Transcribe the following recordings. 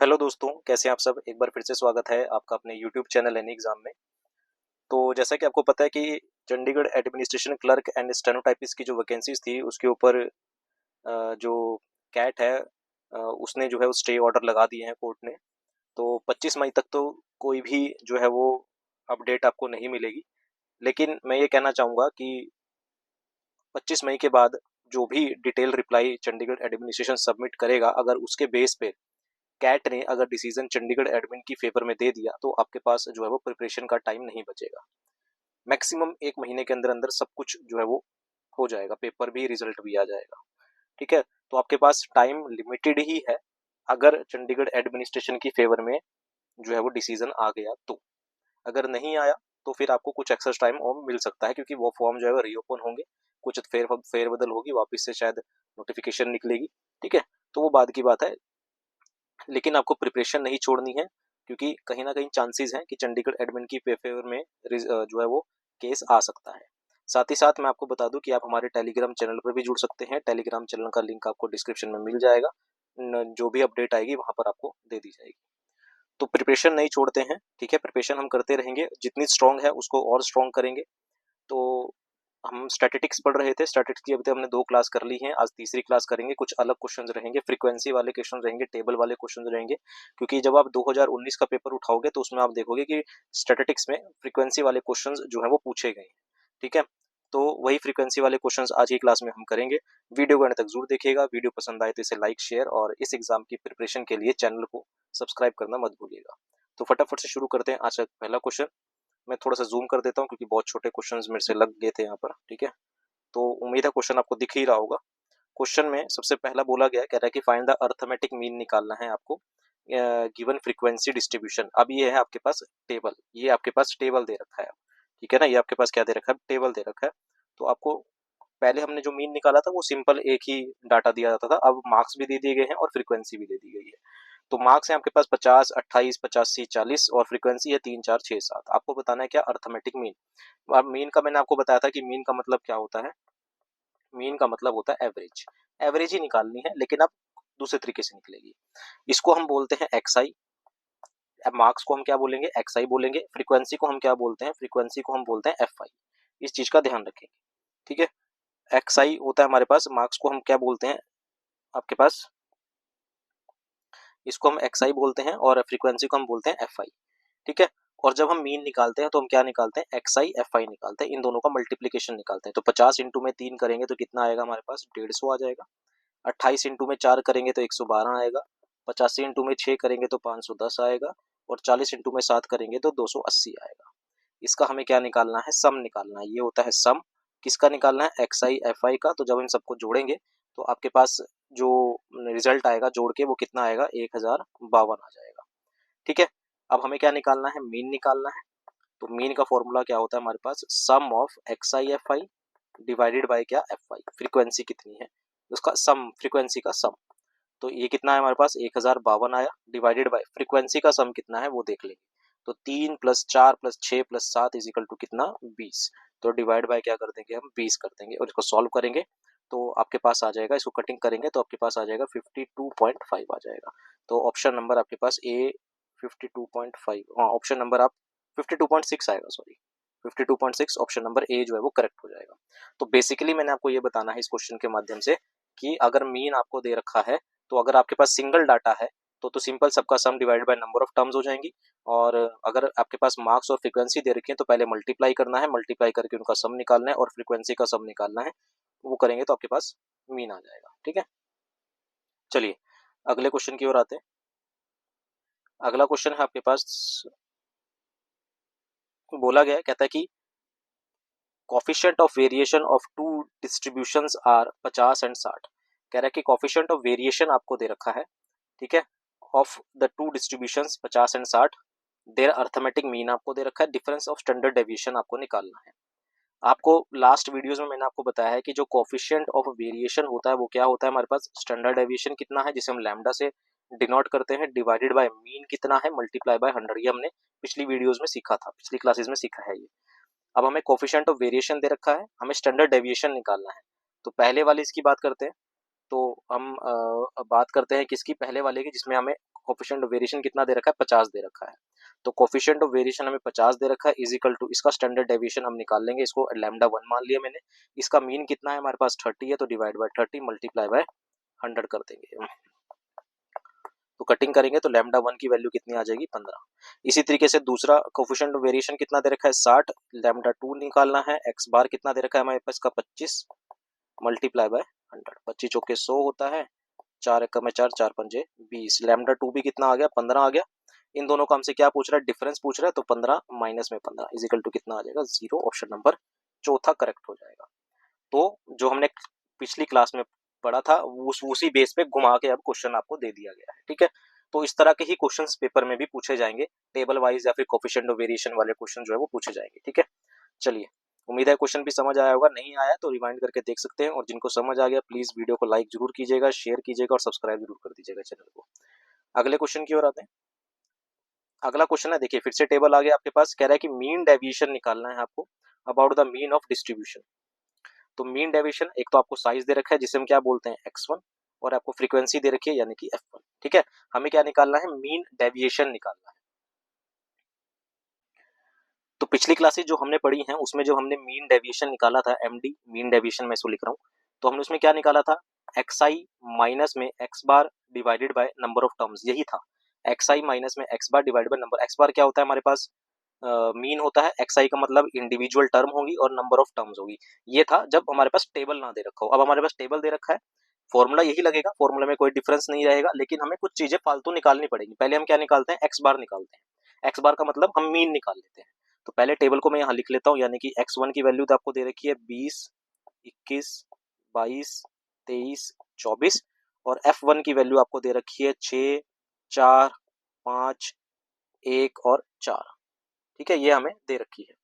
Hello दोस्तों, कैसे हैं आप सब। एक बार फिर से स्वागत है आपका अपने यूट्यूब चैनल एनी एग्जाम में। तो जैसा कि आपको पता है कि Chandigarh administration clerk and stenotypist की जो वैकेंसीज थी उसके ऊपर जो कैट है उसने जो है वो स्टे ऑर्डर लगा दिए हैं कोर्ट ने। तो 25 मई तक तो कोई भी जो है वो अपडेट आपको नहीं मिलेगी। लेकिन मैं ये कहना चाहूँगा कि 25 मई के बाद जो भी detail reply Chandigarh administration submit करेगा, अगर उसके बेस पे कैट ने अगर डिसीजन चंडीगढ़ एडमिन की फेवर में दे दिया तो आपके पास जो है वो प्रिपरेशन का टाइम नहीं बचेगा। मैक्सिमम 1 महीने के अंदर अंदर सब कुछ जो है वो हो जाएगा, पेपर भी रिजल्ट भी आ जाएगा। ठीक है, तो आपके पास टाइम लिमिटेड ही है। अगर चंडीगढ़ एडमिनिस्ट्रेशन की फेवर में जो है वो डिसीजन आ गया तो, अगर नहीं आया तो फिर आपको कुछ एक्स्ट्रा टाइम और मिल सकता है, क्योंकि वो फॉर्म जो है वो रीओपन होंगे, कुछ फेरबदल होगी, वापस से शायद नोटिफिकेशन निकलेगी। ठीक है, तो वो बाद की बात है। लेकिन आपको प्रिपरेशन नहीं छोड़नी है, क्योंकि कहीं ना कहीं चांसेस हैं कि चंडीगढ़ एडमिन की फेवर में जो है वो केस आ सकता है। साथ ही साथ मैं आपको बता दूं कि आप हमारे टेलीग्राम चैनल पर भी जुड़ सकते हैं। टेलीग्राम चैनल का लिंक आपको डिस्क्रिप्शन में मिल जाएगा। जो भी अपडेट आएगी वहां पर आपको दे दी जाएगी। तो प्रिपरेशन नहीं छोड़ते हैं, ठीक है, प्रिपरेशन हम करते रहेंगे, जितनी स्ट्रांग है उसको और स्ट्रांग करेंगे। तो हम स्टैटिस्टिक्स पढ़ रहे थे, स्टैटिस्टिक्स की अभी तक हमने 2 क्लास कर ली हैं, आज तीसरी क्लास करेंगे। कुछ अलग क्वेश्चंस रहेंगे, फ्रीक्वेंसी वाले क्वेश्चन रहेंगे, टेबल वाले क्वेश्चंस रहेंगे। क्योंकि जब आप 2019 का पेपर उठाओगे तो उसमें आप देखोगे कि स्टैटिस्टिक्स में फ्रीक्वेंसी वाले क्वेश्चंस जो है वो पूछे गए हैं। ठीक है, तो वही फ्रीक्वेंसी वाले क्वेश्चंस आज की क्लास में हम करेंगे। वीडियो को अंत तक जरूर देखिएगा। वीडियो पसंद आए तो इसे लाइक, शेयर और इस एग्जाम की प्रिपरेशन के लिए चैनल को सब्सक्राइब करना मत भूलिएगा। तो फटाफट से शुरू करते हैं आज का पहला क्वेश्चन। मैं थोड़ा सा जूम कर देता हूँ क्योंकि बहुत छोटे क्वेश्चंस मेरे से लग गए थे यहाँ पर। ठीक है, तो उम्मीद है क्वेश्चन आपको दिख ही रहा होगा। क्वेश्चन में सबसे पहला बोला गया, कह रहा है कि फाइंड द अर्थमेटिक मीन निकालना है आपको गिवन फ्रीक्वेंसी डिस्ट्रीब्यूशन। अब ये है आपके पास टेबल, ये आपके पास टेबल दे रखा है। ठीक है ना, ये आपके पास क्या दे रखा है, टेबल दे रखा है। तो आपको पहले हमने जो मीन निकाला था वो सिंपल एक ही डाटा दिया जाता था, अब मार्क्स भी दे दिए गए हैं और फ्रीक्वेंसी भी दे दी गई है। तो मार्क्स है आपके पास 50, 28, 85, 40 और फ्रीक्वेंसी है 3, 4, 6, 7। आपको बताना है क्या, अर्थमेटिक मीन। अब मीन का मैंने आपको बताया था कि मीन का मतलब क्या होता है। मीन का मतलब होता है एवरेज। एवरेज ही निकालनी है, लेकिन अब दूसरे तरीके से निकलेगी। इसको हम बोलते हैं एक्स आई। मार्क्स को हम क्या बोलेंगे, एक्स आई बोलेंगे। फ्रीक्वेंसी को हम क्या बोलते हैं, फ्रीक्वेंसी को हम बोलते हैं एफ आई। इस चीज का ध्यान रखेंगे। ठीक है, एक्स आई होता है हमारे पास, मार्क्स को हम क्या बोलते हैं आपके पास, इसको हम एक्स आई बोलते हैं और फ्रीक्वेंसी को हम बोलते हैं एफ आई। ठीक है, और जब हम मीन निकालते हैं तो हम क्या निकालते हैं, एक्स आई एफ आई निकालते हैं, इन दोनों का मल्टीप्लीकेशन निकालते हैं। तो 50 इंटू में 3 करेंगे तो कितना आएगा हमारे पास, 150 आ जाएगा। 28 इंटू में 4 करेंगे तो 112 आएगा। 85 इंटू में 6 करेंगे तो 510 आएगा। और 40 इंटू में 7 करेंगे तो 280 आएगा। इसका हमें क्या निकालना है, सम निकालना है। ये होता है सम। किसका निकालना है, एक्स आई एफ आई का। तो जब इन सबको जोड़ेंगे तो आपके पास जो रिजल्ट आएगा जोड़ के वो कितना आएगा, 1052 आ जाएगा। ठीक है, अब हमें क्या निकालना है, मीन निकालना है। तो मीन का फॉर्मूला क्या होता है हमारे पास, sum of X I F I divided by क्या, एफ आई। फ्रीक्वेंसी कितनी है उसका सम, फ्रीक्वेंसी का सम। तो ये कितना है हमारे पास, 1052 आया, डिवाइडेड बाय फ्रीक्वेंसी का सम कितना है वो देख लेंगे। तो 3 plus 4 plus 6 plus 7 is equal to कितना, 20। तो डिवाइड बाय क्या कर देंगे हम, 20 कर देंगे और इसको सॉल्व करेंगे तो आपके पास आ जाएगा, इसको कटिंग करेंगे तो आपके पास आ जाएगा 52.5 आ जाएगा। तो ऑप्शन नंबर आपके पास ए 52.5, हाँ ऑप्शन नंबर आप 52.6 आएगा, सॉरी 52.6, ऑप्शन नंबर ए जो है वो करेक्ट हो जाएगा। तो बेसिकली मैंने आपको ये बताना है इस क्वेश्चन के माध्यम से कि अगर मीन आपको दे रखा है तो अगर आपके पास सिंगल डाटा है तो सिंपल सबका सम divided by number of terms हो जाएंगी। और अगर आपके पास मार्क्स और फ्रीक्वेंसी दे रखी है तो पहले मल्टीप्लाई करना है, मल्टीप्लाई करके उनका सम निकालना है और फ्रीक्वेंसी का सम निकालना है। वो करेंगे तो आपके पास मीन आ जाएगा। ठीक है, चलिए अगले क्वेश्चन की ओर आते हैं। अगला क्वेश्चन है आपके पास, बोला गया है, कहता है कि coefficient of variation of two distributions are 50 and 60। कह रहा है कि कोफिशिएंट ऑफ वेरिएशन आपको दे रखा है, ठीक है, of the two distributions 50 and 60। Their arithmetic mean आपको दे रखा है, डिफरेंस ऑफ स्टैंडर्ड डेविएशन आपको निकालना है। आपको लास्ट वीडियोस में मैंने आपको बताया है कि जो कोफिशिएंट ऑफ वेरिएशन होता है वो क्या होता है हमारे पास, स्टैंडर्ड डेविएशन कितना है जिसे हम लैम्डा से डिनोट करते हैं, डिवाइडेड बाय मीन कितना है, मल्टीप्लाई बाय 100। ये हमने पिछली वीडियोस में सीखा था, पिछली क्लासेस में सीखा है ये। अब हमें कोफिशिएंट ऑफ वेरिएशन दे रखा है, हमें स्टैंडर्ड डेविएशन निकालना है। तो पहले वाले इसकी बात करते हैं। तो हम बात करते हैं किसकी, पहले वाले की, जिसमें हमें कोफिशिएंट ऑफ वेरिएशन कितना दे रखा है, 50 दे रखा है। तो कोफिशिएंट ऑफ वेरिएशन हमें 50 दे रखा है, इज इक्वल टू इसका स्टैंडर्ड डेविएशन हम निकाल लेंगे, इसको लैम्डा 1 मान लिया मैंने। इसका मीन कितना है हमारे पास 30 है, तो डिवाइड बाय 30 मल्टीप्लाई बाय 100 कर देंगे। तो कटिंग करेंगे तो लैम्डा 1 की वैल्यू कितनी आ जाएगी, 15। इसी तरीके से दूसरा कोफिशिएंट ऑफ वेरिएशन कितना दे रखा है, 60, लैम्डा 2 निकालना है। एक्स बार कितना दे रखा है हमारे पास का 25 मल्टीप्लाई बाय 100, 25 चौके 100 होता है, 4 एकम में 4, 4 पंजे 20, लैम्डा 2 भी कितना आ गया, 15 आ गया। इन दोनों का हमसे क्या पूछ रहा है, डिफरेंस पूछ रहा है, तो 15 माइनस में 15 इज इक्वल टू कितना आ जाएगा, 0। ऑप्शन नंबर चौथा करेक्ट हो जाएगा। तो जो हमने पिछली क्लास में पढ़ा था उसी बेस पे घुमा के अब क्वेश्चन आपको दे दिया गया है, ठीक है। तो इस तरह के ही क्वेश्चंस पेपर में भी पूछे जाएंगे, टेबल वाइज या फिर कोफिशिएंट ऑफ वेरिएशन वाले क्वेश्चन जो है वो पूछे जाएंगे, ठीक है। चलिए, उम्मीद है क्वेश्चन भी समझ आया होगा, नहीं आया तो रिवाइंड करके देख सकते हैं, और जिनको समझ आ गया प्लीज वीडियो को लाइक जरूर कीजिएगा, शेयर कीजिएगा और सब्सक्राइब जरूर कर दीजिएगा चैनल को। अगले क्वेश्चन की ओर आते हैं। अगला क्वेश्चन है, देखिए फिर से टेबल आ गया आपके पास, कह रहा है कि मीन डेविएशन निकालना है आपको about the mean of distribution. तो मीन डेविएशन, एक तो आपको साइज दे रखा है जिसे हम क्या बोलते हैं x1, और आपको फ्रीक्वेंसी दे रखी है यानी कि f1, ठीक है। हमें क्या निकालना है, मीन डेविएशन निकालना है। तो पिछली क्लासेस जो हमने पढ़ी हैं उसमें जो हमने मीन डेविएशन निकाला था, एमडी मीन डेविएशन मैं इसको लिख रहा हूँ, तो हमने उसमें क्या निकाला था, xi माइनस में x bar divided by number of terms, यही था। xi माइनस में x bar divided by number, x बार क्या होता है हमारे पास, मीन होता है, xi का मतलब इंडिविजुअल टर्म होगी और नंबर ऑफ टर्म्स होगी। ये था जब हमारे पास टेबल ना दे रखा हो। अब हमारे पास टेबल दे रखा है, फॉर्मूला यही लगेगा, फॉर्मूला में कोई डिफरेंस नहीं रहेगा, लेकिन हमें कुछ चीजें फालतू निकालनी पड़ेगी। पहले हम क्या निकालते हैं, एक्स बार निकालते हैं। एक्स बार का मतलब हम मीन निकाल लेते हैं। तो पहले टेबल को मैं यहाँ लिख लेता हूँ, यानी कि x1 की वैल्यू तो आपको दे रखी है 20, 21, 22, 23, 24, और f1 की वैल्यू आपको दे रखी है 6, 4, 5, 1 और 4, ठीक है, ये हमें दे रखी है।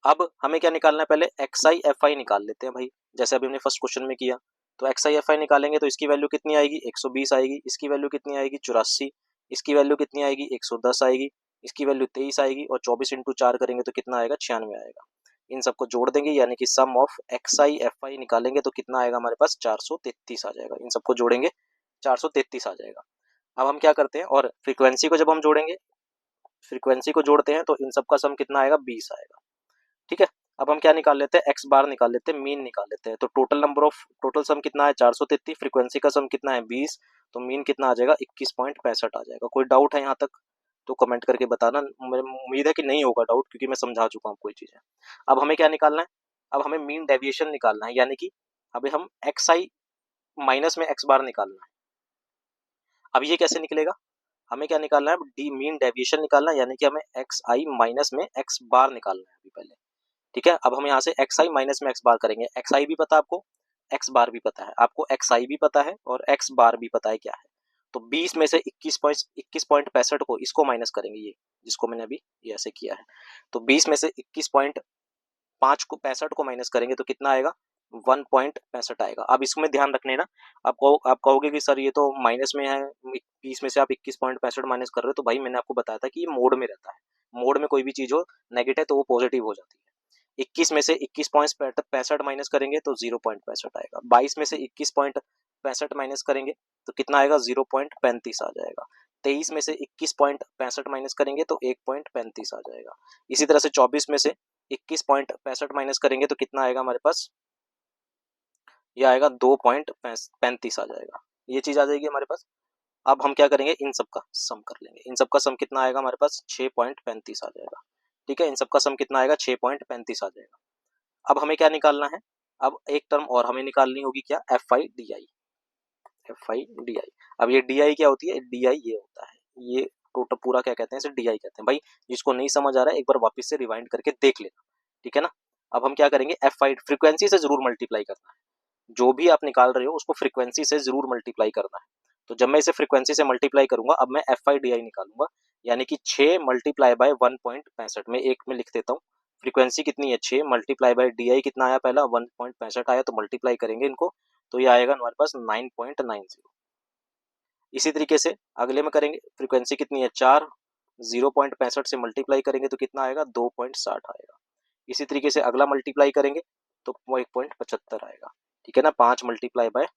अब हमें क्या निकालना है, पहले xi fi निकाल लेते हैं भाई, जैसे अभी हमने फर्स्ट क्वेश्चन में किया। तो xi fi निकालेंगे तो इसकी वैल्यू कितनी आएगी, 120 आएगी, इसकी वैल्यू कितनी आएगी 84, इसकी वैल्यू कितनी आएगी 110 आएगी, इसकी वैल्यू 23 आएगी, और 24 इंटू 4 करेंगे तो कितना आएगा, 96 आएगा। इन सबको जोड़ देंगे यानी कि सम ऑफ xi fi निकालेंगे तो कितना आएगा हमारे पास, 433 आ जाएगा। इन सबको जोड़ेंगे 433 आ जाएगा। अब हम क्या करते हैं, और फ्रीक्वेंसी को जब हम जोड़ेंगे, फ्रीक्वेंसी को जोड़ते हैं तो इन सबका सम कितना आएगा, 20 आएगा, ठीक है। अब हम क्या निकाल लेते हैं, एक्स बार निकाल लेते हैं, मीन निकाल लेते हैं। तो टोटल सम कितना है 433, फ्रीक्वेंसी का सम कितना है 20, तो मीन कितना आ जाएगा 21.65 आ जाएगा। कोई डाउट है यहाँ तक तो कमेंट करके बताना, उम्मीद है कि नहीं होगा डाउट, क्योंकि मैं समझा चुका हूँ कोई चीजें। अब हमें क्या निकालना है, अब हमें मीन डेविएशन निकालना है, यानी कि अभी हम एक्स आई माइनस में एक्स बार निकालना है। अब ये कैसे निकलेगा, हमें क्या निकालना है, डी मीन डेविएशन निकालना है, यानी कि हमें एक्स आई माइनस में एक्स बार निकालना है अभी पहले, ठीक है। अब हम यहाँ से एक्स आई माइनस में एक्स बार करेंगे, एक्स आई भी पता है आपको, एक्स बार भी पता है आपको, एक्स आई भी पता है और एक्स बार भी पता है क्या है। तो 20 में से 21.65 को इसको माइनस करेंगे, ये जिसको मैंने अभी ये ऐसे किया है। तो 20 में से 21.5 को 65 को माइनस करेंगे तो कितना आएगा, 1.65 आएगा। अब इसमें ध्यान रखने ना, आप कहोगे कि सर ये तो माइनस में है, 20 में से आप 21.65 माइनस कर रहे हो, तो भाई मैंने आपको बताया था कि ये मोड में रहता है। मोड में कोई भी चीज हो नेगेटिव तो वो पॉजिटिव हो जाती है। 21 में से 21.65 माइनस करेंगे तो 0.65 आएगा। 22 में से 21.65 माइनस करेंगे तो कितना आएगा, 0.35 आ जाएगा। 23 में से 21.65 माइनस करेंगे तो 1.35 आ जाएगा। इसी तरह से 24 में से 21.65 माइनस करेंगे तो कितना आएगा हमारे पास, ये आएगा 2.35 आ जाएगा। ये चीज आ जाएगी हमारे पास। अब हम क्या करेंगे, इन सब का सम कर लेंगे। इन सब का सम कितना आएगा हमारे पास, 6.35 आ जाएगा, ठीक है। इन सब का सम कितना आएगा, 6.35 आ जाएगा। अब हमें क्या निकालना है, अब एक टर्म और हमें निकालनी होगी, क्या, F I D I, F I D I. अब ये डी आई क्या होती है, डी आई ये होता है, ये टोटल पूरा क्या कहते हैं, इसे डी आई कहते हैं। भाई जिसको नहीं समझ आ रहा है एक बार वापस से रिवाइंड करके देख लेना, ठीक है ना। अब हम क्या करेंगे, एफ आई फ्रीक्वेंसी से जरूर मल्टीप्लाई करना है, जो भी आप निकाल रहे हो उसको फ्रीक्वेंसी से जरूर मल्टीप्लाई करना है। तो जब मैं इसे फ्रीक्वेंसी से मल्टीप्लाई करूंगा, अब मैं एफ आई डी आई निकालूंगा, यानी कि 6 मल्टीप्लाई बाय 1.65 में एक में लिख देता हूँ। फ्रीक्वेंसी कितनी है 6 मल्टीप्लाई बाय डी आई कितना आया, पहला 1.65 आया, तो मल्टीप्लाई करेंगे इनको तो ये आएगा हमारे पास 9.90। इसी तरीके से अगले में करेंगे, फ्रीक्वेंसी कितनी है 4, 0.65 से मल्टीप्लाई करेंगे तो कितना आएगा, 2.60 आएगा। इसी तरीके से अगला मल्टीप्लाई करेंगे तो वो 1.75 आएगा, ठीक है ना। 5 मल्टीप्लाई बाय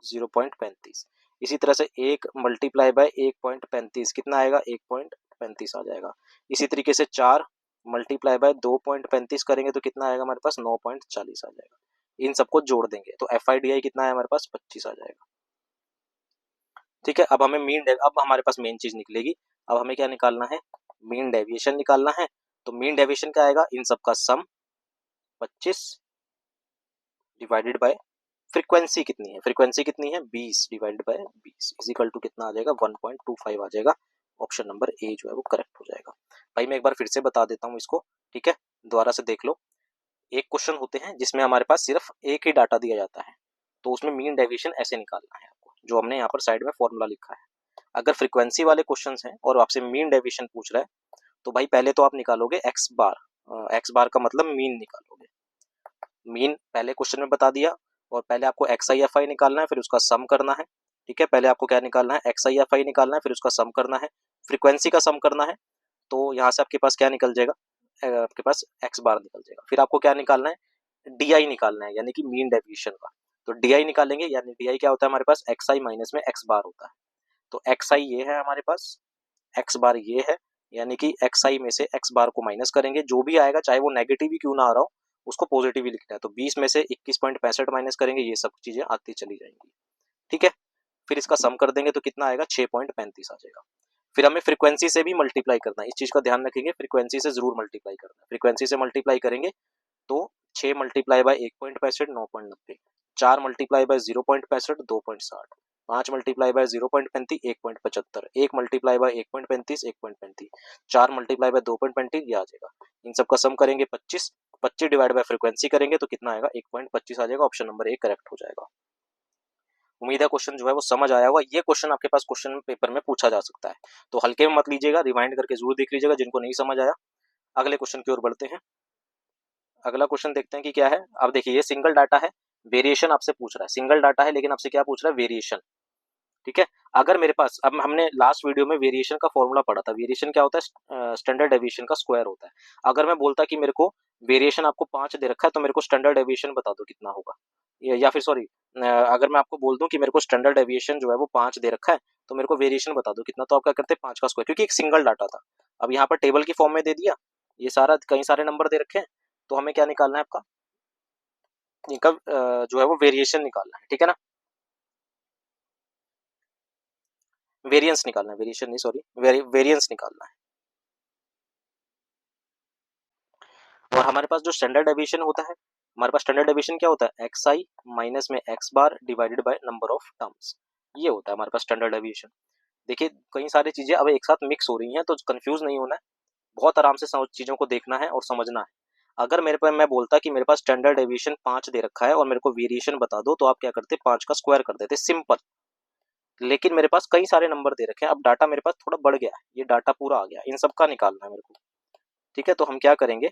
0.35, इसी तरह से 1 मल्टीप्लाई बाय 1.35 कितना आएगा, 1.35 आ जाएगा। इसी तरीके से 4 मल्टीप्लाई बाय 2.35 करेंगे तो कितना आएगा हमारे पास, 9.40 आ जाएगा। इन सबको जोड़ देंगे तो FIDI कितना है हमारे पास, 25 आ जाएगा। ठीक है, अब हमें अब हमारे पास मेन चीज निकलेगी। अब हमें क्या निकालना है, मीन डेविएशन निकालना है। तो मीन डेविएशन क्या आएगा, इन सबका सम 25 डिवाइडेड बाय फ्रीक्वेंसी कितनी है, फ्रीक्वेंसी कितनी है 20 divided by 20 is equal to कितना आ जाएगा, 1.25 आ जाएगा। ऑप्शन नंबर ए जो है वो करेक्ट हो जाएगा। भाई मैं एक बार फिर से बता देता हूँ इसको, ठीक है, दोबारा से देख लो। एक क्वेश्चन होते हैं जिसमें हमारे पास सिर्फ एक ही डाटा दिया जाता है, तो उसमें मीन डेविएशन ऐसे निकालना है आपको, जो हमने यहाँ पर साइड में फॉर्मूला लिखा है। अगर फ्रीक्वेंसी वाले क्वेश्चन हैं और आपसे मीन डेविएशन पूछ रहा है, तो भाई पहले तो आप निकालोगे एक्स बार, एक्स बार का मतलब मीन निकालोगे। मीन पहले क्वेश्चन में बता दिया, और पहले आपको XI/FI निकालना है, फिर उसका सम करना है। ठीक है, पहले आपको क्या निकालना है, XI/FI निकालना है, फिर उसका सम करना है, फ्रीक्वेंसी का सम करना है। तो यहाँ से आपके पास क्या निकल जाएगा, आपके पास एक्स बार निकल जाएगा। फिर आपको क्या निकालना है, DI निकालना है, यानी कि मीन डेविएशन का। तो DI निकालेंगे, यानी DI क्या होता है हमारे पास, XI माइनस में एक्स बार होता है। तो XI ये है हमारे पास, एक्स बार ये है, यानी कि XI में से एक्स बार को माइनस करेंगे, जो भी आएगा चाहे वो नेगेटिव ही क्यों ना आ रहा हो, उसको पॉजिटिव ही लिखना है। तो 20 में से 21.65 माइनस करेंगे, ये सब चीजें आती चली जाएंगी। ठीक है, फिर इसका सम कर देंगे तो कितना आएगा, 6.35 आ जाएगा। फिर हमें फ्रीक्वेंसी से भी मल्टीप्लाई करना है, इस चीज का ध्यान रखेंगे, फ्रीक्वेंसी से जरूर मल्टीप्लाई करना है। फ्रीक्वेंसी से मल्टीप्लाई करेंगे तो 6 multiply by 1.65 9.90, 4 multiply by 0.65 2.60, 5 multiply by 0.35 1.75, 1 multiply by 1.35 1.35, 4 multiply by 2.35 ये आ जाएगा। इन सबका सम करेंगे 25, 25 डिवाइड बाय फ्रीक्वेंसी करेंगे तो कितना आएगा, 1.25 आ जाएगा। ऑप्शन नंबर ए करेक्ट हो जाएगा। उम्मीद है क्वेश्चन जो है वो समझ आया होगा। ये क्वेश्चन आपके पास क्वेश्चन पेपर में पूछा जा सकता है, तो हल्के में मत लीजिएगा, रिवाइंड करके जरूर देख लीजिएगा जिनको नहीं समझ आया। अगले क्वेश्चन की ओर बढ़ते हैं। अगला क्वेश्चन देखते हैं कि क्या है। अब देखिए ये सिंगल डाटा है, वेरिएशन आपसे पूछ रहा है, सिंगल डाटा है लेकिन आपसे क्या पूछ रहा है, वेरिएशन। ठीक है, अगर मेरे पास, अब हमने लास्ट वीडियो में वेरिएशन का फॉर्मूला पढ़ा था, वेरिएशन क्या होता है, स्टैंडर्ड डेविएशन का स्क्वायर होता है। अगर मैं बोलता कि मेरे को वेरिएशन आपको 5 दे रखा है, तो मेरे को स्टैंडर्ड डेविएशन बता दो कितना होगा, या फिर सॉरी, अगर मैं आपको बोल दूं कि मेरे को स्टैंडर्ड डेविएशन जो है वो 5 दे रखा है, तो मेरे को वेरिएशन बता दो कितना। तो आप क्या करते हैं, 5 का स्क्वायर, क्योंकि एक सिंगल डाटा था। अब यहाँ पर टेबल की फॉर्म में दे दिया, ये सारा कई सारे नंबर दे रखे हैं, तो हमें क्या निकालना है आपका, इनका जो है वो वेरिएशन निकालना है। ठीक है ना, वेरिएंस निकालना है, वेरिएशन नहीं सॉरी, वेरिएंस निकालना है। और हमारे पास जो स्टैंडर्ड डेविएशन होता है, हमारे पास स्टैंडर्ड डेविएशन क्या होता है, XI माइनस में X bar divided by number of terms, ये होता है हमारे पास स्टैंडर्ड डेविएशन। देखिए कई सारी चीजें अब एक साथ मिक्स हो रही हैं, तो कंफ्यूज नहीं होना है, बहुत आराम से चीजों को देखना है और समझना है। अगर मेरे पास, मैं बोलता कि मेरे पास स्टैंडर्ड डेविएशन 5 दे रखा है और मेरे को वेरिएशन बता दो, तो आप क्या करते, 5 का स्क्वायर कर देते, सिंपल। लेकिन मेरे पास कई सारे नंबर दे रखे हैं, अब डाटा मेरे पास थोड़ा बढ़ गया है, ये डाटा पूरा आ गया, इन सबका निकालना है मेरे को। ठीक है, तो हम क्या करेंगे,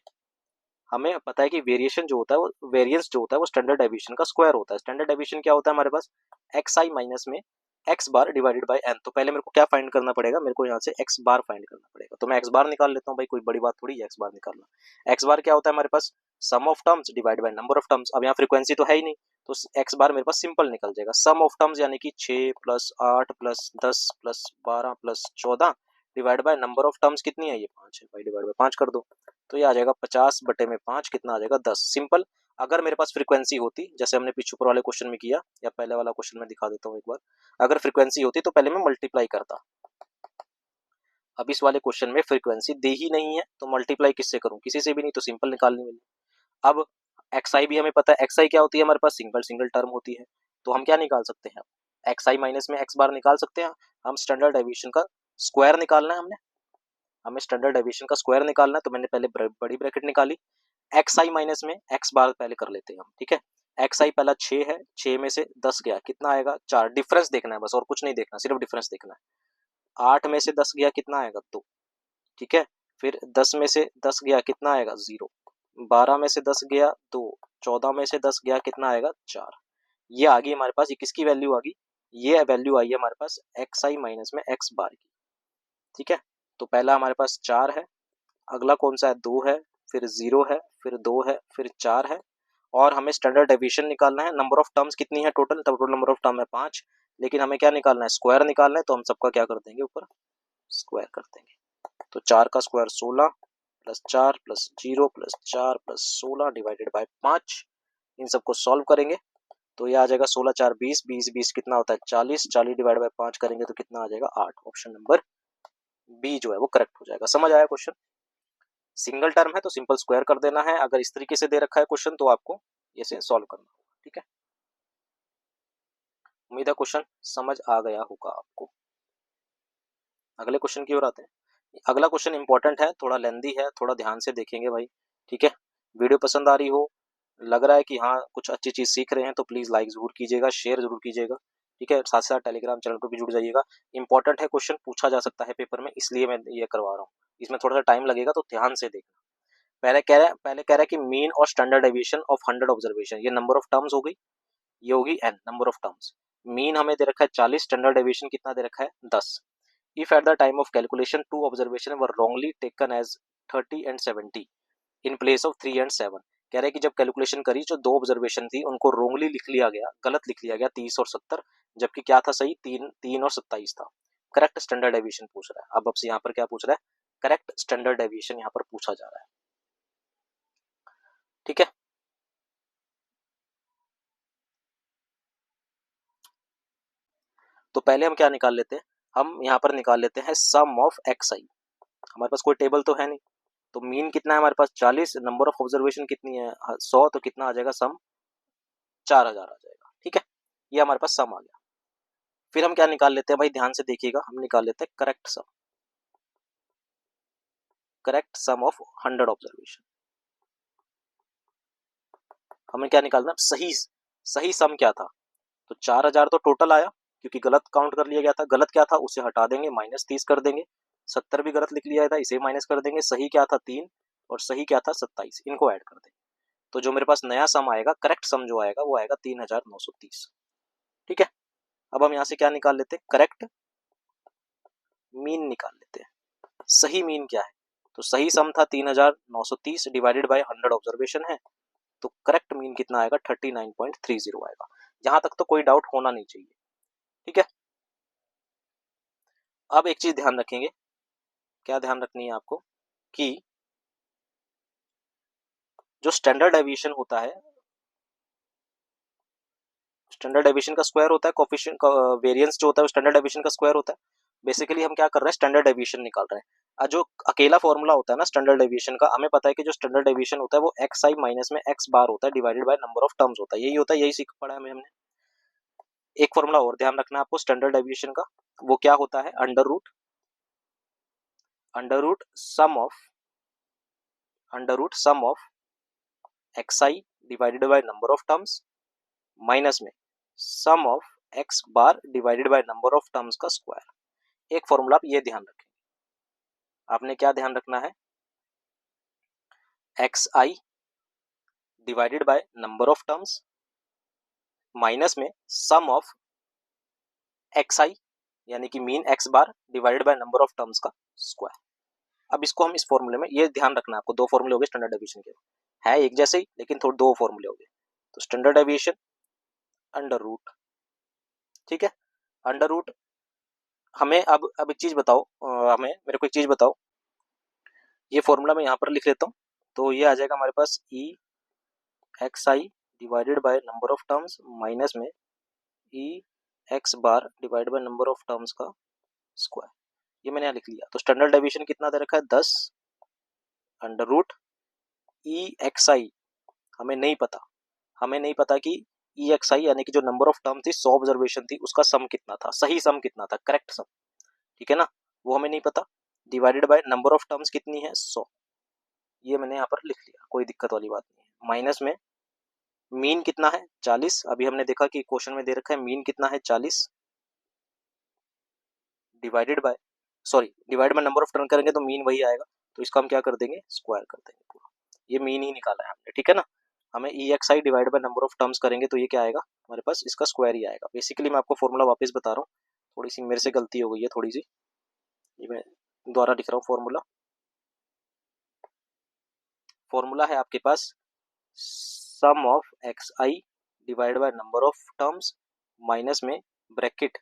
हमें पता है कि वेरिएशन जो होता है वो, वेरिएंस जो होता है वो स्टैंडर्ड डेविएशन का स्क्वायर होता है। स्टैंडर्ड डेविएशन क्या होता है हमारे पास, XI माइनस में X bar divided bye n। तो पहले मेरे को क्या फाइंड करना पड़ेगा, मेरे को यहाँ से एक्स बार फाइंड करना पड़ेगा। तो मैं एक्स बार निकाल लेता हूँ, भाई कोई बड़ी बात थोड़ी है एक्स बार निकालना। एक्स बार क्या होता है हमारे पास, sum of terms divide by number of terms. अब यहाँ फ्रीक्वेंसी तो है ही नहीं, तो एक्स बार मेरे पास सिंपल निकल जाएगा, सम ऑफ टर्म्स यानी कि 6 plus 8 plus 10 plus 12 plus 14 divide by number of terms कितनी है, ये 5 है भाई, डिवाइड बाय 5 कर दो, तो ये आ जाएगा 50 बटे में 5 कितना आ जाएगा, 10। सिंपल। अगर मेरे पास फ्रीक्वेंसी होती, जैसे हमने पीछे ऊपर वाले क्वेश्चन में किया, या पहले वाला क्वेश्चन में दिखा देता हूँ एक बार, अगर फ्रीक्वेंसी होती तो पहले मैं मल्टीप्लाई करता। अब इस वाले क्वेश्चन में फ्रीक्वेंसी दे ही नहीं है, तो मल्टीप्लाई किससे करूं, किसी से भी नहीं, तो सिंपल निकालनी मिली। अब XI भी हमें पता है, XI क्या होती है हमारे पास, सिंगल सिंगल टर्म होती है, तो हम क्या निकाल सकते हैं, XI माइनस में एक्स बार निकाल सकते हैं। हम स्टैंडर्ड डेविएशन का स्क्वायर निकालना है, हमें स्टैंडर्ड डेविएशन का स्क्वायर निकालना है, तो मैंने पहले बड़ी ब्रैकेट निकाली, XI माइनस में एक्स बार पहले कर लेते हैं हम। ठीक है, XI पहला 6 है, 6 में से 10 गया कितना आएगा, 4। डिफरेंस देखना है बस, और कुछ नहीं देखना, सिर्फ डिफरेंस देखना है। 8 में से 10 गया कितना आएगा, 2। ठीक है, फिर 10 में से 10 गया कितना आएगा, 0। 12 में से 10 गया 2। 14 में से 10 गया कितना आएगा, 4। ये आ गई हमारे पास, ये किसकी वैल्यू आ गई, ये वैल्यू आई है हमारे पास XI माइनस में एक्स बार की। ठीक है, तो पहला हमारे पास 4 है, अगला कौन सा है, 2 है, फिर 0 है, फिर 2 है, फिर 4 है, और हमें स्टैंडर्ड डेविएशन निकालना है। नंबर ऑफ टर्म्स कितनी है total, total number of term है 5, लेकिन हमें क्या निकालना है, स्क्वायर निकालना है, तो हम सबका क्या कर देंगे, ऊपर स्क्वायर कर देंगे। तो 4 का square 16 plus 4 plus 0 plus 4 plus 16 divided by 5। इन सबको सॉल्व करेंगे तो ये आ जाएगा 16 4 20, 20 20 कितना होता है 40, 40 डिवाइड बाय 5 करेंगे तो कितना आ जाएगा 8। ऑप्शन नंबर बी जो है वो करेक्ट हो जाएगा। समझ आया क्वेश्चन? सिंगल टर्म है तो सिंपल स्क्वायर कर देना है, अगर इस तरीके से दे रखा है क्वेश्चन तो आपको इसे सॉल्व करना होगा। ठीक है, उम्मीद है क्वेश्चन समझ आ गया होगा आपको। अगले क्वेश्चन की ओर आते हैं। अगला क्वेश्चन इंपॉर्टेंट है, थोड़ा लेंदी है, थोड़ा ध्यान से देखेंगे भाई। ठीक है, वीडियो पसंद आ रही हो, लग रहा है कि हाँ कुछ अच्छी चीज सीख रहे हैं तो प्लीज लाइक जरूर कीजिएगा, शेयर जरूर कीजिएगा। ठीक है, साथ साथ टेलीग्राम चैनल पर भी जुड़ जाइएगा। इंपॉर्टेंट है, क्वेश्चन पूछा जा सकता है पेपर में, इसलिए मैं ये करवा रहा हूँ। इसमें थोड़ा सा टाइम लगेगा तो ध्यान से देखना। पहले कह रहा है कि मीन और स्टैंडर्ड डेविएशन ऑफ 100 ऑब्जर्वेशन, ये नंबर ऑफ टर्म्स हो गई, ये होगी n number of terms. Mean हमें दे रखा है 40, स्टैंडर्ड डेविएशन कितना दे रखा है 10। If at the time of calculation 2 observation were wrongly taken as 30 and 70 in place of 3 and 7। कह रहे हैं कि जब कैलकुलेशन करी जो 2 ऑब्जर्वेशन थी उनको रॉन्गली लिख लिया गया, गलत लिख लिया गया 30 और 70, जबकि क्या था सही, 3 और 27 था। करेक्ट स्टैंडर्ड डेविएशन पूछ रहा है। अब यहाँ पर क्या पूछ रहा है, करेक्ट स्टैंडर्ड डेविएशन यहाँ पर पूछा जा रहा है। ठीक है, तो पहले हम क्या निकाल लेते हैं, हम यहाँ पर निकाल लेते हैं सम ऑफ एक्स आई। हमारे पास कोई टेबल तो है नहीं, तो मीन कितना है हमारे पास 40, नंबर ऑफ ऑब्जर्वेशन कितनी है 100, तो कितना आ जाएगा सम 4000 आ जाएगा। ठीक है, ये हमारे पास सम आ गया। फिर हम क्या निकाल लेते हैं भाई, ध्यान से देखिएगा, हम निकाल लेते हैं correct sum, correct sum of 100 observation. हमें क्या निकालना, सही सही सम क्या था, तो 4000 तो टोटल आया, क्योंकि गलत काउंट कर लिया गया था। गलत क्या था उसे हटा देंगे, -30 कर देंगे। 70 भी गलत लिख लिया था, इसे माइनस कर देंगे। सही क्या था 3, और सही क्या था 27, इनको ऐड कर देंगे। तो जो मेरे पास नया सम आएगा, करेक्ट सम जो आएगा वो आएगा 3930। ठीक है, अब हम यहाँ से क्या निकाल लेते हैं, करेक्ट मीन निकाल लेते हैं। सही मीन क्या है, तो सही सम था 3930 डिवाइडेड बाय 100 ऑब्जर्वेशन है, तो करेक्ट मीन कितना आएगा 39.30 आएगा। यहां तक तो कोई डाउट होना नहीं चाहिए। ठीक है, अब एक चीज ध्यान रखेंगे, क्या ध्यान रखनी है आपको, कि जो स्टैंडर्ड डेविएशन होता है, स्टैंडर्ड डेविएशन का स्क्वायर होता है, कोफिशिएंट का वेरिएंस जो होता है स्टैंडर्ड डेविएशन का स्क्वायर होता है। बेसिकली हम क्या कर रहे हैं, स्टैंडर्ड डेविएशन निकाल रहे हैं। जो अकेला फॉर्मूला होता है ना स्टैंडर्ड डेविएशन का, हमें पता है कि जो स्टैंडर्ड डेविएशन होता है वो एक्स आई माइनस में एक्स बार होता है divided by number of terms होता है, यही होता है, यही सीख पड़ा है हमने। एक फॉर्मूला और ध्यान रखना है आपको स्टैंडर्ड डेविएशन का, वो क्या होता है, under root sum of X I divided by number of terms minus में sum of X bar divided by number of terms का स्क्वायर। एक फॉर्मूला आप ये ध्यान रखें, आपने क्या ध्यान रखना है, X I divided by number of terms minus में सम ऑफ एक्स आई यानी कि mean X bar divided by number of terms का स्क्वायर। अब इसको हम इस फॉर्मूले में, ये ध्यान रखना आपको, दो फॉर्मूले हो गए स्टैंडर्ड डेविएशन के, है एक जैसे ही लेकिन थोड़े दो फॉर्मूले हो गए। तो स्टैंडर्ड डेविएशन अंडर रूट, ठीक है, अंडर रूट। हमें अब एक चीज बताओ, हमें मेरे को एक चीज बताओ, ये फॉर्मूला मैं यहाँ पर लिख लेता हूँ, तो ये आ जाएगा हमारे पास E X I divided by number of terms minus में E X bar divided by number of terms का स्क्वायर। ये मैंने यहाँ लिख लिया। तो स्टैंडर्ड डेविएशन कितना दे रखा है 10 अंडर रूट ई एक्स आई, हमें नहीं पता कि ई एक्स आई यानी कि जो नंबर ऑफ टर्म थी 100 ऑब्जर्वेशन थी उसका सम कितना था, सही सम कितना था, करेक्ट सम। ठीक है ना, वो हमें नहीं पता। Divided by number of terms कितनी है 100, ये मैंने यहाँ पर लिख लिया, कोई दिक्कत वाली बात नहीं है। माइनस में मीन कितना है 40, अभी हमने देखा कि क्वेश्चन में दे रखा है मीन कितना है 40, divided by divide by number of term करेंगे तो मीन वही आएगा, तो इसका हम क्या कर देंगे, स्क्वायर कर देंगे पूरा। ये मीन ही निकाला है हमने, ठीक है ना। हमें E X I divide by number of terms करेंगे तो ये क्या आएगा हमारे पास, इसका स्क्वायर ही आएगा। बेसिकली मैं आपको फॉर्मूला वापस बता रहा हूँ, थोड़ी सी मेरे से गलती हो गई है थोड़ी सी, ये मैं दोबारा लिख रहा हूँ। फॉर्मूला है आपके पास sum of X I divide by number of terms minus में bracket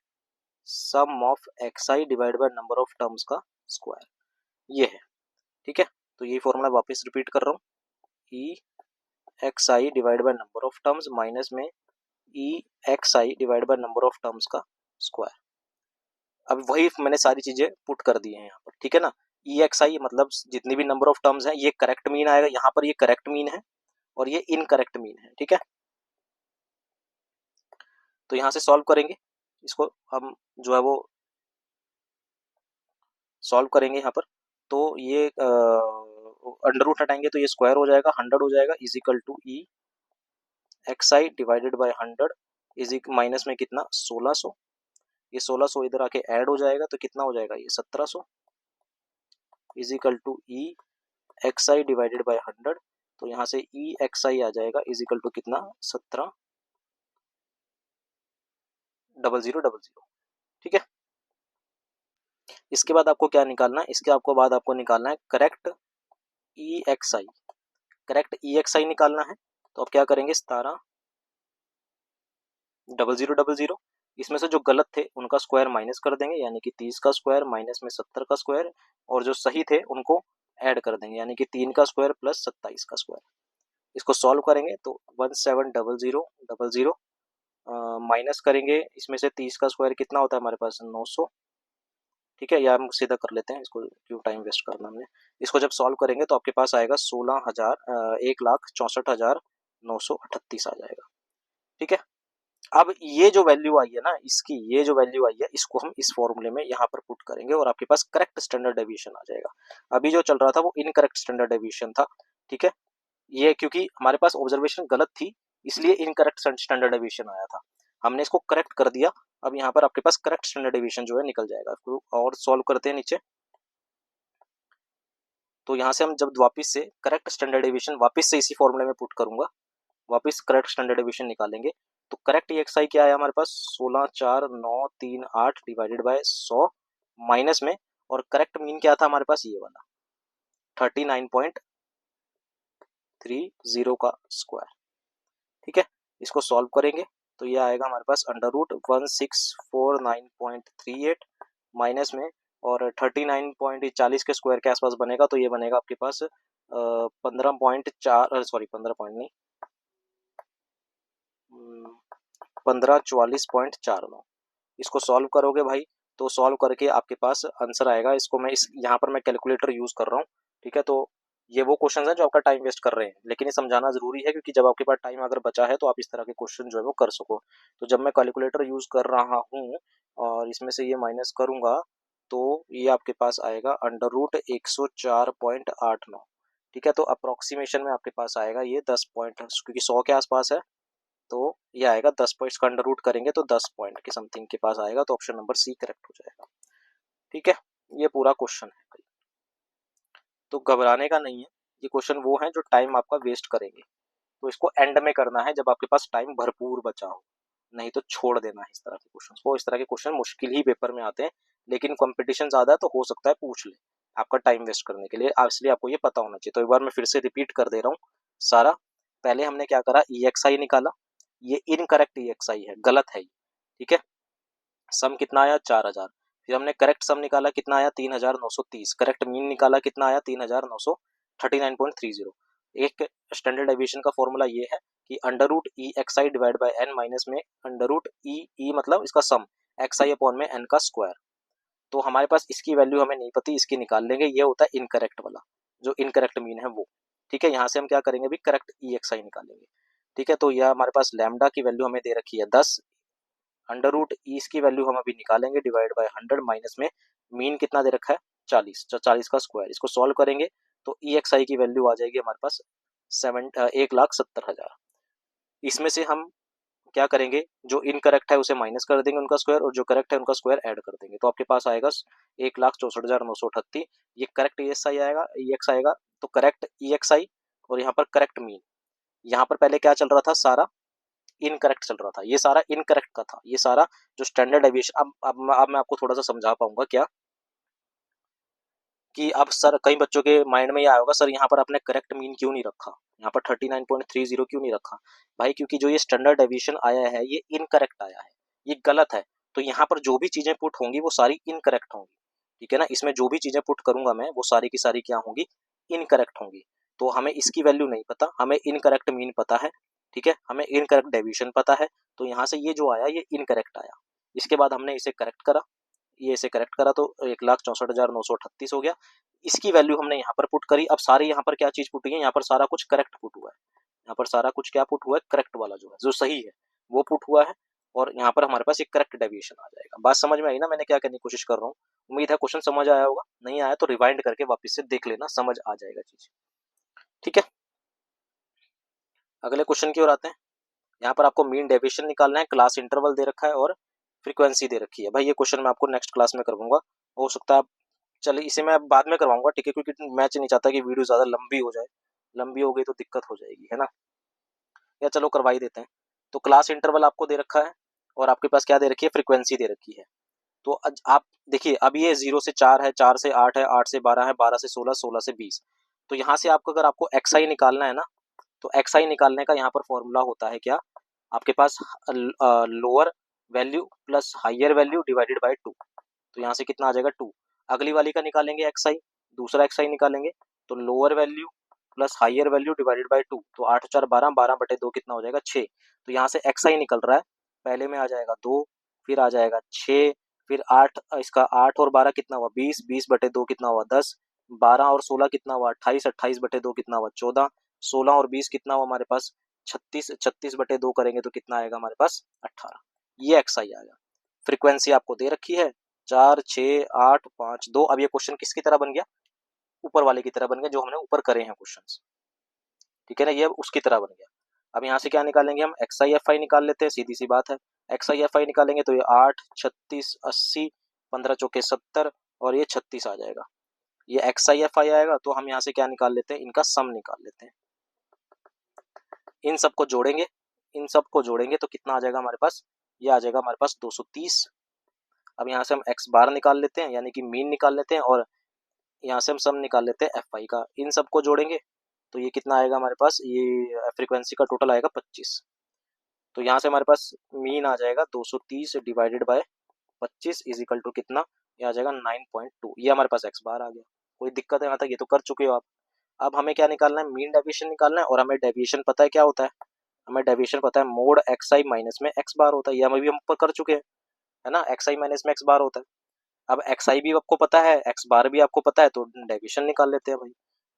sum of X I divide by number of terms का स्क्वायर, ये है। ठीक है, तो ये फॉर्मूला वापस रिपीट कर रहा हूँ, E X I divide by number of terms minus में E X I divide by number of terms का स्क्वायर। अब वही मैंने सारी चीजें पुट कर दी हैं यहाँ पर, ठीक है ना। ई एक्स आई मतलब जितनी भी नंबर ऑफ टर्म्स हैं, ये करेक्ट मीन आएगा, यहाँ पर ये करेक्ट मीन है और ये इनकरेक्ट मीन है, ठीक है। तो यहाँ से सॉल्व करेंगे इसको, हम जो है वो सॉल्व करेंगे यहाँ पर। तो ये अंडर रूट हटाएंगे तो ये स्क्वायर हो जाएगा, 100 हो जाएगा, is equal to E X I divided by 100 is minus में कितना 1600, ये 1600 इधर आके ऐड हो जाएगा तो कितना हो जाएगा ये 1700 is equal to E X I divided by 100। तो यहाँ से ई एक्स आई आ जाएगा इज इक्वल टू कितना 17,000,000, ठीक है। इसके बाद आपको क्या निकालना है, इसके आपको बाद आपको निकालना है करेक्ट ई एक्स आई, करेक्ट ई एक्स आई निकालना है। तो अब क्या करेंगे 17,000,000, इसमें से जो गलत थे उनका स्क्वायर माइनस कर देंगे, यानी कि 30 का स्क्वायर माइनस में 70 का स्क्वायर, और जो सही थे उनको ऐड कर देंगे, यानी कि 3 का स्क्वायर प्लस 27 का स्क्वायर। इसको सॉल्व करेंगे तो 17,000,000 माइनस करेंगे, इसमें से 30 का स्क्वायर कितना होता है हमारे पास 900, ठीक है। या हम सीधा कर लेते हैं इसको, क्यों टाइम वेस्ट करना हमने। इसको जब सॉल्व करेंगे तो आपके पास आएगा 1,64,938 आ जाएगा, ठीक है। अब ये जो वैल्यू आई है ना इसकी, ये जो वैल्यू आई है इसको हम इस फॉर्मूले में यहाँ पर पुट करेंगे और आपके पास करेक्ट स्टैंडर्ड डेविएशन आ जाएगा। अभी जो चल रहा था वो इनकरेक्ट स्टैंडर्ड डेविएशन था, ठीक है। ये क्योंकि हमारे पास ऑब्जर्वेशन गलत थी इसलिए इनकरेक्ट स्टैंडर्ड डेविएशन आया था, हमने इसको करेक्ट कर दिया। अब यहाँ पर आपके पास करेक्ट स्टैंडर्ड डेविएशन जो है निकल जाएगा। और सॉल्व करते हैं नीचे, तो यहाँ से हम जब वापस से करेक्ट स्टैंडर्ड डेविएशन वापस से इसी फॉर्मूले में पुट करूंगा, वापस करेक्ट स्टैंडर्ड डेविएशन निकालेंगे। तो करेक्ट एक्स आई क्या है हमारे पास 16,4,9,3,8 डिवाइडेड बाय 100 माइनस में, और करेक्ट मीन क्या था हमारे पास ये वाला 39.30 का स्क्वायर, ठीक है। इसको सॉल्व करेंगे तो ये आएगा हमारे पास अंडर रूट 1649.38 माइनस में, और 39.40 के स्क्वायर के आसपास बनेगा तो ये बनेगा आपके पास 15.4 सॉरी 15 पॉइंट नहीं 1544.49। इसको सॉल्व करोगे भाई तो सॉल्व करके आपके पास आंसर आएगा। इसको मैं इस यहाँ पर मैं कैलकुलेटर यूज कर रहा हूँ, ठीक है। तो ये वो क्वेश्चन है जो आपका टाइम वेस्ट कर रहे हैं, लेकिन ये समझाना जरूरी है क्योंकि जब आपके पास टाइम अगर बचा है तो आप इस तरह के क्वेश्चन जो है वो कर सको। तो जब मैं कैलकुलेटर यूज कर रहा हूँ और इसमें से ये माइनस करूंगा तो ये आपके पास आएगा अंडर रूट 104.89, ठीक है। तो अप्रोक्सीमेशन में आपके पास आएगा ये 10 पॉइंट, क्योंकि 100 के आसपास है तो ये आएगा 10 पॉइंट्स का अंडर रूट करेंगे तो 10 पॉइंट के समथिंग के पास आएगा, तो ऑप्शन नंबर सी करेक्ट हो जाएगा, ठीक है। ये पूरा क्वेश्चन है, तो घबराने का नहीं है। ये क्वेश्चन वो है जो टाइम आपका वेस्ट करेंगे, तो इसको एंड में करना है जब आपके पास टाइम भरपूर बचा हो, नहीं तो छोड़ देना है इस तरह के क्वेश्चन को। इस तरह के क्वेश्चन मुश्किल ही पेपर में आते हैं, लेकिन कंपटीशन ज्यादा है तो हो सकता है पूछ ले आपका टाइम वेस्ट करने के लिए, इसलिए आपको ये पता होना चाहिए। तो एक बार मैं फिर से रिपीट कर दे रहा हूँ सारा। पहले हमने क्या करा, ई एक्स आई निकाला, ये इनकरेक्ट ई एक्स आई है, गलत है ये, ठीक है। सम कितना आया 4,000, फिर हमने करेक्ट सम निकाला कितना आया 3,930, करेक्ट मीन निकाला कितना आया 3,939.30। एक स्टैंडर्ड डेविएशन का फॉर्मूला ये है कि under root E X I divide by n minus में अंडर रूट ई मतलब इसका सम एक्स आई अपॉन में एन का स्क्वायर। तो हमारे पास इसकी वैल्यू हमें नहीं पती, इसकी निकाल लेंगे, ये होता है इनकरेक्ट वाला, जो इनकरेक्ट मीन है वो, ठीक है। यहाँ से हम क्या करेंगे अभी करेक्ट ई एक्स आई निकालेंगे, ठीक है। तो यह हमारे पास लैम्डा की वैल्यू हमें दे रखी है 10, अंडर रूट ई की वैल्यू हम अभी निकालेंगे डिवाइड बाय 100 माइनस में मीन कितना दे रखा है 40, 40 का स्क्वायर। इसको सॉल्व करेंगे तो ई एक्स आई की वैल्यू आ जाएगी हमारे पास 1,70,000। इसमें से हम क्या करेंगे, जो इनकरेक्ट है उसे माइनस कर देंगे उनका स्क्वायर, और जो करेक्ट है उनका स्क्वायर ऐड कर देंगे, तो आपके पास आएगा 1,64,938। ये करेक्ट ई एक्स आई आएगा, ई एक्स आएगा, तो करेक्ट ई एक्स आई और यहाँ पर करेक्ट मीन। यहाँ पर पहले क्या चल रहा था, सारा इनकरेक्ट चल रहा था, ये सारा इनकरेक्ट का था, ये सारा जो स्टैंडर्ड डेविएशन। अब मैं आपको थोड़ा सा समझा पाऊंगा क्या, कि अब सर कई बच्चों के माइंड में ये आया होगा सर यहाँ पर आपने करेक्ट मीन क्यों नहीं रखा, यहाँ पर 39.30 क्यों नहीं रखा। भाई क्योंकि जो ये स्टैंडर्ड डेविएशन आया है ये इनकरेक्ट आया है, ये गलत है। तो यहाँ पर जो भी चीज़ें पुट होंगी वो सारी इनकरेक्ट होंगी, ठीक है ना। इसमें जो भी चीज़ें पुट करूँगा मैं वो सारी की सारी क्या होंगी, इनकरेक्ट होंगी। तो हमें इसकी वैल्यू नहीं पता, हमें इनकरेक्ट मीन पता है, ठीक है, हमें इनकरेक्ट डेविएशन पता है। तो यहाँ से ये जो आया ये इनकरेक्ट आया। इसके बाद हमने इसे करेक्ट करा, ये इसे करेक्ट करा तो 1,64,938 हो गया। इसकी वैल्यू हमने यहाँ पर पुट करी। अब सारी यहाँ पर क्या चीज़ पुट हुई है, यहाँ पर सारा कुछ करेक्ट पुट हुआ है। यहाँ पर सारा कुछ क्या पुट हुआ है, करेक्ट वाला जो है, जो सही है वो पुट हुआ है। और यहाँ पर हमारे पास एक करेक्ट डेविएशन आ जाएगा। बात समझ में आई ना, मैंने क्या करने की कोशिश कर रहा हूँ। उम्मीद है क्वेश्चन समझ आया होगा, नहीं आया तो रिवाइंड करके वापस से देख लेना, समझ आ जाएगा चीज, ठीक है। अगले क्वेश्चन की ओर आते हैं। यहाँ पर आपको मीन डेविएशन निकालना है, क्लास इंटरवल दे रखा है और फ्रीक्वेंसी दे रखी है। भाई ये क्वेश्चन मैं आपको नेक्स्ट क्लास में करवाऊंगा, हो सकता है चलिए इसे मैं बाद में करवाऊंगा, ठीक है, क्योंकि मैं नहीं चाहता कि वीडियो ज्यादा लंबी हो जाए, लंबी हो गई तो दिक्कत हो जाएगी, है ना। या चलो करवा ही देते हैं। तो क्लास इंटरवल आपको दे रखा है और आपके पास क्या दे रखी है, फ्रीक्वेंसी दे रखी है। तो आप देखिए, अब ये 0 से 4 है, 4 से 8 है, 8 से 12 है, 12 से 16, 16 से 20। तो यहाँ से आपको अगर आपको एक्स निकालना है ना, तो एक्स निकालने का यहाँ पर फॉर्मूला होता है क्या, आपके पास lower value plus higher value divided by 2। तो यहाँ से कितना आ जाएगा 2। अगली वाली का निकालेंगे एक्स दूसरा एक्स निकालेंगे, तो lower value plus higher value divided by 2। तो 8 4 12, 12 बटे 2 कितना हो जाएगा 6। तो यहाँ से एक्स निकल रहा है, पहले में आ जाएगा 2, फिर आ जाएगा 6, फिर 8, इसका 8 और 12 कितना हुआ 20, 20 बटे 2 कितना हुआ 10, 12 और 16 कितना हुआ 28, 28 बटे 2 कितना हुआ 14, 16 और 20 कितना हुआ हमारे पास 36, 36 बटे 2 करेंगे तो कितना आएगा हमारे पास 18। ये एक्स आएगा। फ्रीक्वेंसी आपको दे रखी है 4 6 8 5 2। अब ये क्वेश्चन किसकी तरह बन गया, ऊपर वाले की तरह बन गया जो हमने ऊपर करे हैं क्वेश्चंस, ठीक है ना, ये उसकी तरह बन गया। अब यहाँ से क्या निकालेंगे हम, एक्स आई एफ आई निकाल लेते हैं, सीधी सी बात है। एक्स आई एफ आई निकालेंगे तो ये 8 36 80, 15 चौके 70 और ये 36 आ जाएगा। ये एक्स आई एफ आई आएगा। तो हम यहाँ से क्या निकाल लेते हैं, इनका सम निकाल लेते हैं। इन सबको जोड़ेंगे, इन सबको जोड़ेंगे तो कितना आ जाएगा हमारे पास, ये आ जाएगा हमारे पास 230। अब यहाँ से हम एक्स बार निकाल लेते हैं, यानी कि मीन निकाल लेते हैं, और यहाँ से हम सम निकाल लेते हैं एफ आई का। इन सबको जोड़ेंगे तो ये कितना आएगा हमारे पास, ये फ्रीक्वेंसी का टोटल आएगा 25। तो यहाँ से हमारे पास मीन आ जाएगा 230 divided by 25 is equal to कितना, ये आ जाएगा 9.2। ये हमारे पास एक्स बार आ गया। कोई दिक्कत है यहाँ तक, ये तो कर चुके हो आप। अब हमें क्या निकालना है, मीन डेविएशन निकालना है। और हमें डेविएशन पता है क्या होता है, हमें डेविएशन पता है मोड एक्स आई माइनस में एक्स बार होता है। ये हमें भी हम ऊपर कर चुके हैं, है ना, एक्स आई माइनस में एक्स बार होता है। अब एक्स आई भी आपको पता है, एक्स बार भी आपको पता है, तो डेविएशन निकाल लेते हैं भाई।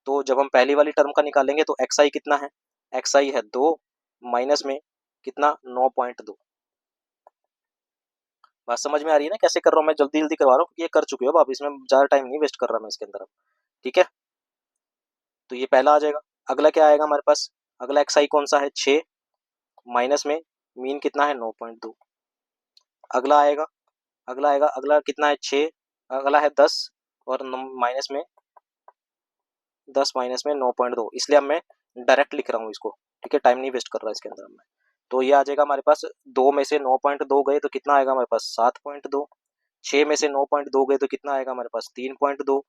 तो जब हम पहली वाली टर्म का निकालेंगे तो एक्स आई कितना है, एक्स आई है 2 माइनस में कितना 9.2। बात समझ में आ रही है ना कैसे कर रहा हूँ मैं, जल्दी जल्दी करवा रहा हूँ क्योंकि ये कर चुके हो आप, इसमें ज़्यादा टाइम नहीं वेस्ट कर रहा मैं इसके अंदर अब, ठीक है। तो ये पहला आ जाएगा। अगला क्या आएगा हमारे पास, अगला एक्स आई कौन सा है 6 माइनस में मीन कितना है 9.2। अगला आएगा, अगला आएगा, अगला कितना है 6, अगला है 10 और माइनस में 10 माइनस में 9.2। इसलिए अब मैं डायरेक्ट लिख रहा हूँ इसको, ठीक है, टाइम नहीं वेस्ट कर रहा इसके अंदर मैं। तो ये आ जाएगा हमारे पास 2 में से 9.2 गए तो कितना आएगा हमारे पास 7.2, 6 में से 9.2 गए तो कितना आएगा हमारे पास 3.2,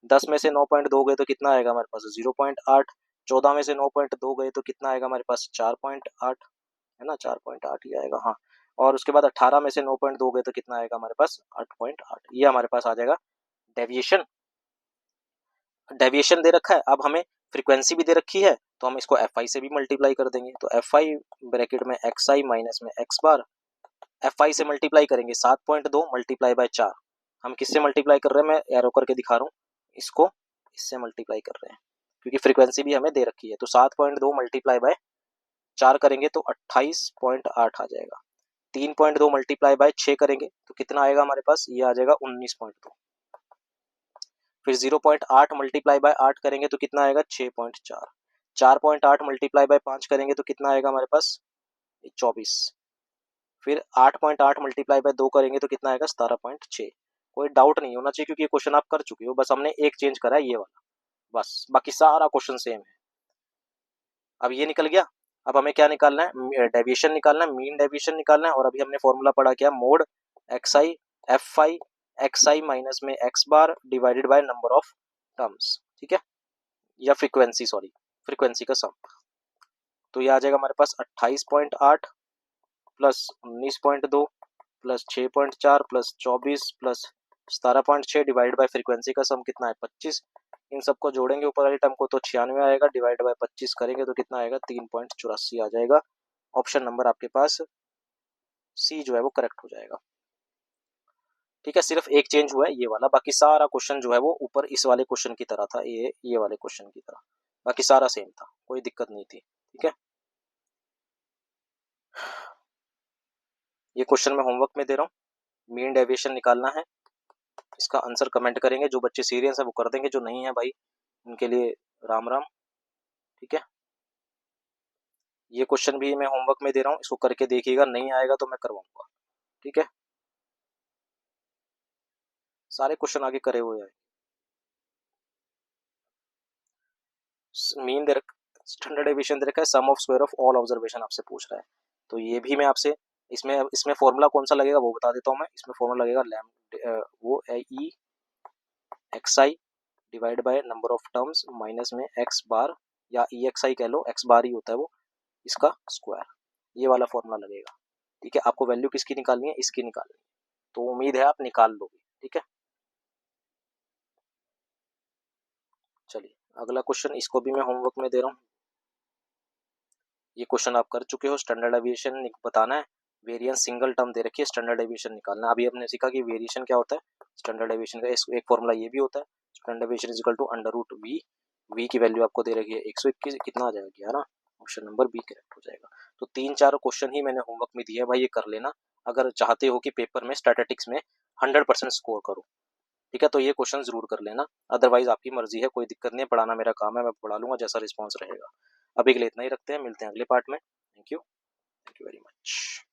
10 में से 9.2 गए तो कितना आएगा हमारे पास 0.8, 14 में से 9.2 गए तो कितना आएगा हमारे पास 4.8, है ना, 4.8 ही आएगा, हाँ। और उसके बाद 18 में से 9.2 गए तो कितना आएगा हमारे पास 8.8। ये हमारे पास आ जाएगा डेविएशन। डेविएशन दे रखा है, अब हमें फ्रीक्वेंसी भी दे रखी है, तो हम इसको एफ आई से भी मल्टीप्लाई कर देंगे। तो एफ आई ब्रैकेट में एक्स आई माइनस में एक्स बार, एफ आई से मल्टीप्लाई करेंगे 7.2 मल्टीप्लाई बाय 4। हम किससे मल्टीप्लाई कर रहे हैं, मैं एरो करके दिखा रहा हूँ, इसको इससे मल्टीप्लाई कर रहे हैं क्योंकि फ्रीक्वेंसी भी हमें दे रखी है। तो 7.2 मल्टीप्लाई बाय 4 करेंगे तो 28.8 आ जाएगा। 3.2 मल्टीप्लाई बाय 6 करेंगे तो कितना आएगा हमारे पास, ये आ जाएगा 19.2। फिर 0.8 मल्टीप्लाई बाय 8 करेंगे तो कितना आएगा 6.4। 4.8 मल्टीप्लाई बाय 5 करेंगे तो कितना आएगा हमारे पास 24। फिर 8.8 मल्टीप्लाई बाय 2 करेंगे तो कितना आएगा 17.6। कोई डाउट नहीं होना चाहिए क्योंकि ये क्वेश्चन आप कर चुके हो, बस हमने एक चेंज करा है ये वाला, बस बाकी सारा क्वेश्चन सेम है। अब ये निकल गया। अब हमें क्या निकालना है, डेविएशन निकालना है, मीन डेविएशन निकालना है। और अभी हमने फॉर्मूला पढ़ा क्या, mod X I F I X I minus में X bar divided by number of terms, ठीक है, या फ्रीक्वेंसी, सॉरी फ्रीक्वेंसी का सम। तो ये आ जाएगा हमारे पास 28.8 plus 19.2 plus 6.4 plus 24 plus 17.6 divide by frequency का सम कितना है 25। इन सबको जोड़ेंगे ऊपर वाली टर्म को तो 96 आएगा, डिवाइड बाय 25 करेंगे तो कितना आएगा 3.84 आ जाएगा। ऑप्शन नंबर आपके पास सी जो है वो करेक्ट हो जाएगा। ठीक है, सिर्फ एक चेंज हुआ है ये वाला, बाकी सारा क्वेश्चन जो है वो ऊपर इस वाले क्वेश्चन की तरह था, ये वाले क्वेश्चन की तरह, बाकी सारा सेम था, कोई दिक्कत नहीं थी। ठीक है, ये क्वेश्चन मैं होमवर्क में दे रहा हूँ, मीन डेविएशन निकालना है, इसका आंसर कमेंट करेंगे, जो बच्चे सीरियस है वो कर देंगे, जो नहीं है भाई उनके लिए राम राम। ठीक है, ये क्वेश्चन भी मैं होमवर्क में दे रहा हूँ, इसको करके देखिएगा, नहीं आएगा तो मैं करवाऊंगा। ठीक है, सारे क्वेश्चन आगे करे हुए हैं। मीन दे रखा, स्टैंडर्ड डेविएशन दे रखा है, sum of square of all observation आपसे पूछ रहा है, तो ये भी मैं आपसे इसमें इसमें फॉर्मूला कौन सा लगेगा वो बता देता हूँ मैं। इसमें फॉर्मूला लगेगा वो E X I divide by number of terms minus में एक्स बार, या ई एक्स आई कह लो, एक्स बार ही होता है वो, इसका स्क्वायर, ये वाला फॉर्मूला लगेगा। ठीक है, आपको वैल्यू किसकी निकालनी है, इसकी निकालनी है, तो उम्मीद है आप निकाल लोगे। ठीक है, चलिए अगला क्वेश्चन, इसको भी मैं होमवर्क में दे रहा हूँ, ये क्वेश्चन आप कर चुके हो। स्टैंडर्ड डेविएशन बताना है, वेरिएंस सिंगल टर्म दे रखी है, स्टैंडर्ड डेविएशन निकालना है। अभी हमने सीखा कि वेरिएशन क्या होता है, स्टैंडर्ड डेविएशन का एक फॉर्मूला ये भी होता है, standard deviation is equal to under root v, v की वैल्यू आपको दे रखी है 121, कितना आ जाएगा 11, ऑप्शन नंबर बी करेक्ट हो जाएगा। तो 3-4 क्वेश्चन ही मैंने होमवर्क में दिया है भाई, ये कर लेना अगर चाहते हो कि पेपर में स्टैटिस्टिक्स में 100% स्कोर करो। ठीक है, तो ये क्वेश्चन जरूर कर लेना, अदरवाइज आपकी मर्जी है, कोई दिक्कत नहीं है, पढ़ाना मेरा काम है, मैं पढ़ा लूंगा जैसा रिस्पॉन्स रहेगा। अभी के लिए इतना ही रखते हैं, मिलते हैं अगले पार्ट में। Thank you very much.